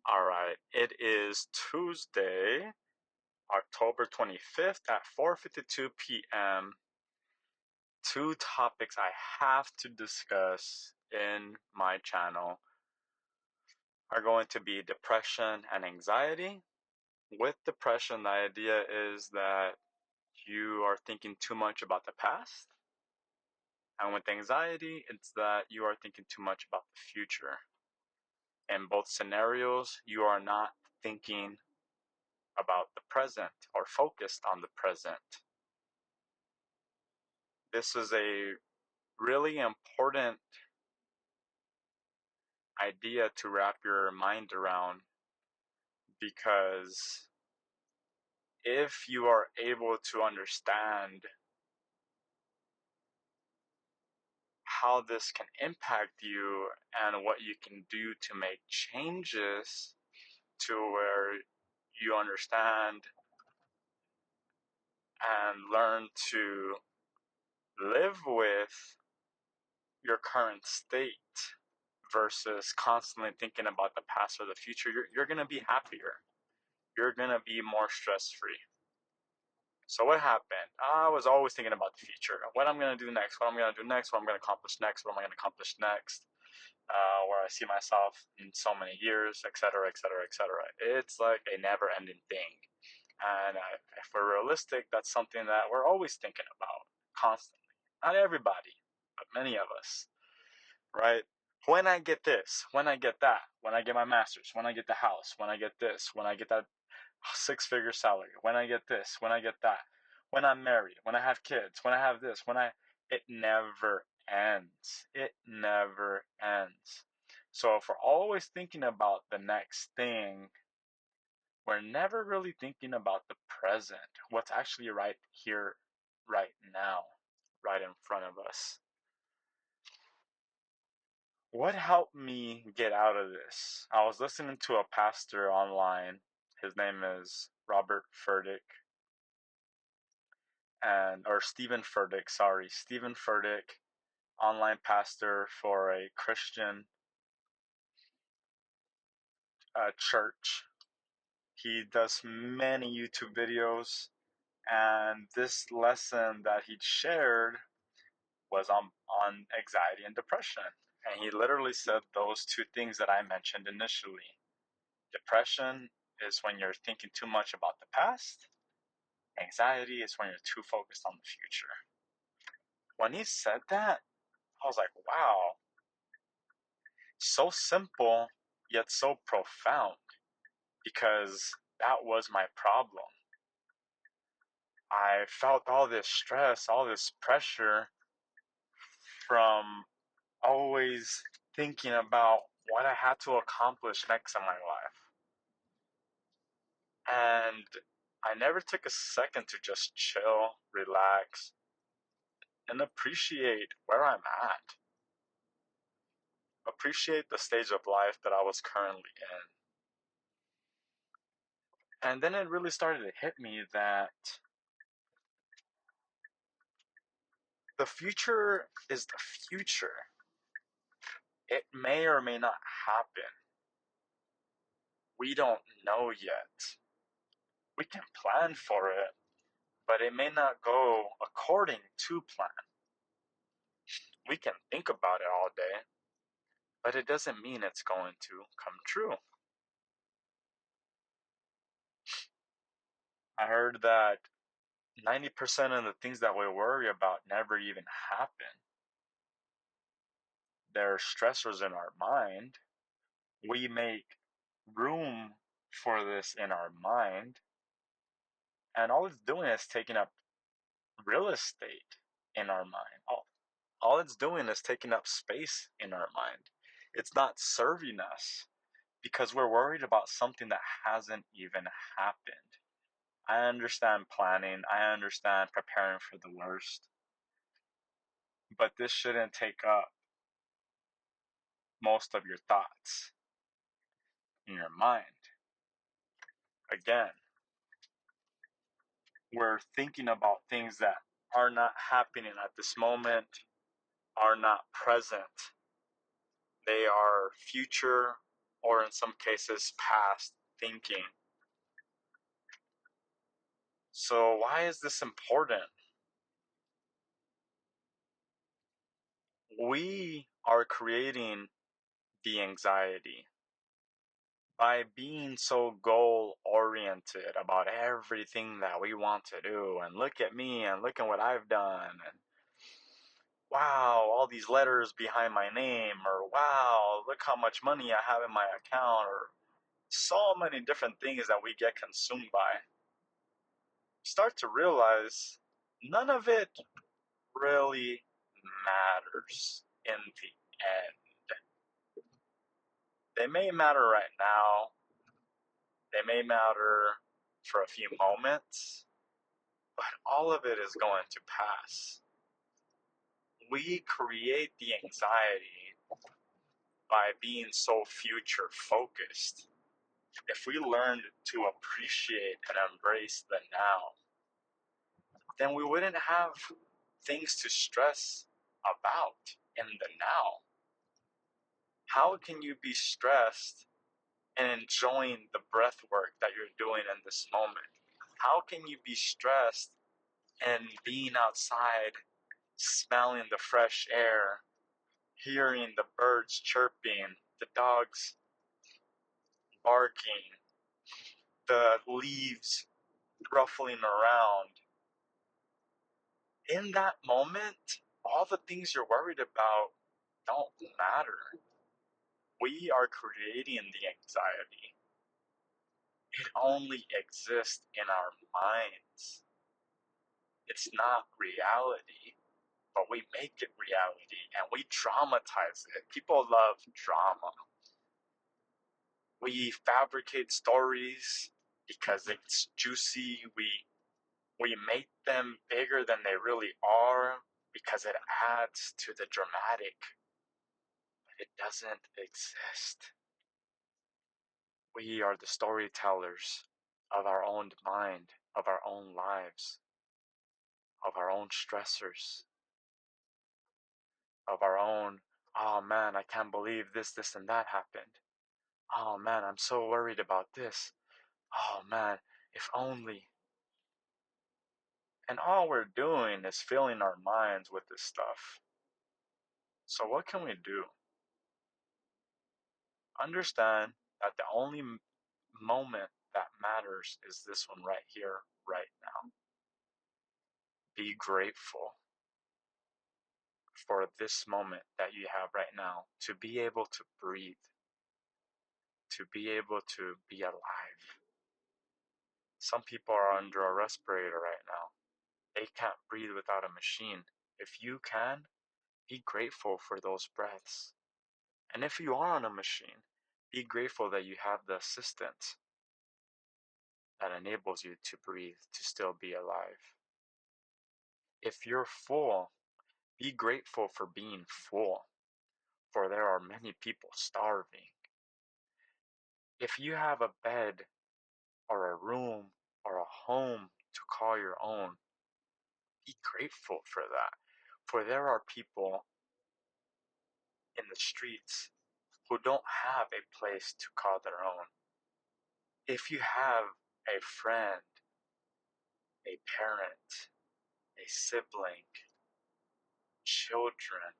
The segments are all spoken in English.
All right, it is Tuesday, October 25th at 4:52 p.m. Two topics I have to discuss in my channel are going to be depression and anxiety. With depression, the idea is that you are thinking too much about the past. And with anxiety, it's that you are thinking too much about the future. In both scenarios, you are not thinking about the present or focused on the present. This is a really important idea to wrap your mind around, because if you are able to understand how this can impact you and what you can do to make changes to where you understand and learn to live with your current state versus constantly thinking about the past or the future, you're going to be happier. You're going to be more stress free. So what happened? I was always thinking about the future. What I'm going to do next, what I'm going to do next, what I'm going to accomplish next, what am I going to accomplish next, where I see myself in so many years, etc., etc., etc. It's like a never ending thing. And if we're realistic, that's something that we're always thinking about constantly. Not everybody, but many of us, right? When I get this, when I get that, when I get my master's, when I get the house, when I get this, when I get that six-figure salary, when I get this, when I get that, when I'm married, when I have kids, when I have this, it never ends. It never ends. So if we're always thinking about the next thing, we're never really thinking about the present, what's actually right here, right now, right in front of us. What helped me get out of this? I was listening to a pastor online. His name is Robert Furtick, or Stephen Furtick, sorry, Stephen Furtick, online pastor for a Christian church. He does many YouTube videos, and this lesson that he shared was on anxiety and depression. And he literally said those two things that I mentioned initially. Depression is when you're thinking too much about the past. Anxiety is when you're too focused on the future. When he said that, I was like, wow, so simple, yet so profound, because that was my problem. I felt all this stress, all this pressure from always thinking about what I had to accomplish next in my life. And I never took a second to just chill, relax, and appreciate where I'm at. Appreciate the stage of life that I was currently in. And then it really started to hit me that the future is the future. It may or may not happen. We don't know yet. We can plan for it, but it may not go according to plan. We can think about it all day, but it doesn't mean it's going to come true. I heard that 90% of the things that we worry about never even happen. They're stressors in our mind. We make room for this in our mind, and all it's doing is taking up real estate in our mind. All it's doing is taking up space in our mind. It's not serving us because we're worried about something that hasn't even happened. I understand planning, I understand preparing for the worst, but this shouldn't take up most of your thoughts in your mind. Again, we're thinking about things that are not happening at this moment, are not present. They are future or in some cases, past thinking. So, why is this important? We are creating the anxiety by being so goal oriented about everything that we want to do, and look at me and look at what I've done, and wow, all these letters behind my name, or wow, look how much money I have in my account, or so many different things that we get consumed by. Start to realize none of it really matters in the end. They may matter right now, they may matter for a few moments, but all of it is going to pass. We create the anxiety by being so future focused. If we learned to appreciate and embrace the now, then we wouldn't have things to stress about in the now. How can you be stressed and enjoying the breath work that you're doing in this moment? How can you be stressed and being outside, smelling the fresh air, hearing the birds chirping, the dogs barking, the leaves ruffling around? In that moment, all the things you're worried about don't matter. We are creating the anxiety. It only exists in our minds. It's not reality, but we make it reality and we dramatize it. People love drama. We fabricate stories because it's juicy. We make them bigger than they really are because it adds to the dramatic, but it doesn't exist. We are the storytellers of our own mind, of our own lives, of our own stressors, of our own, oh man, I can't believe this, and that happened. Oh man, I'm so worried about this. Oh man, if only. And all we're doing is filling our minds with this stuff. So, what can we do? Understand that the only moment that matters is this one right here, right now. Be grateful for this moment that you have right now, to be able to breathe, to be able to be alive. Some people are under a respirator right now. They can't breathe without a machine. If you can, be grateful for those breaths. And if you are on a machine, be grateful that you have the assistant that enables you to breathe, to still be alive. If you're full, be grateful for being full, for there are many people starving. If you have a bed or a room or a home to call your own, be grateful for that. For there are people in the streets who don't have a place to call their own. If you have a friend, a parent, a sibling, children,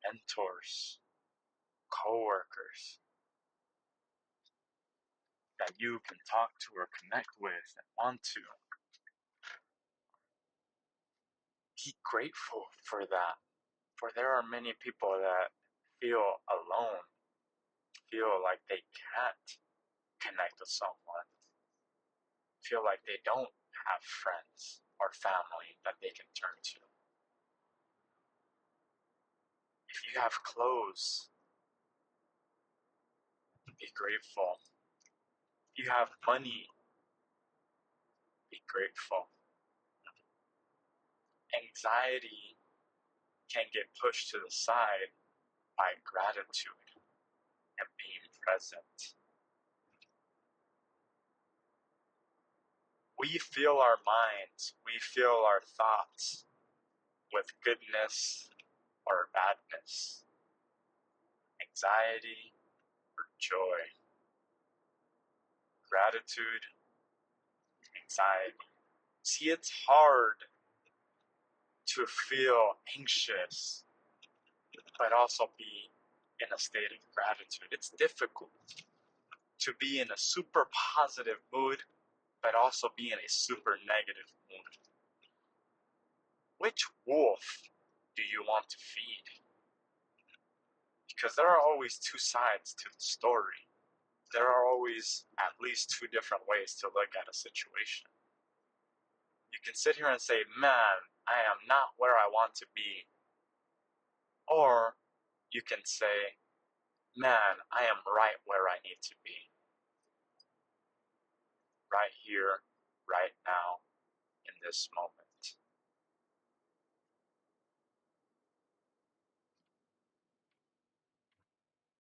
mentors, coworkers that you can talk to or connect with and want to, be grateful for that. For there are many people that feel alone, feel like they can't connect with someone, feel like they don't have friends or family that they can turn to. If you have clothes, be grateful. If you have money, be grateful. Anxiety can get pushed to the side by gratitude and being present. We fill our minds, we fill our thoughts with goodness or badness, anxiety joy, gratitude, anxiety. See, it's hard to feel anxious, but also be in a state of gratitude. It's difficult to be in a super positive mood, but also be in a super negative mood. Which wolf do you want to feed? Because there are always two sides to the story. There are always at least two different ways to look at a situation. You can sit here and say, man, I am not where I want to be. Or you can say, man, I am right where I need to be. Right here, right now, in this moment.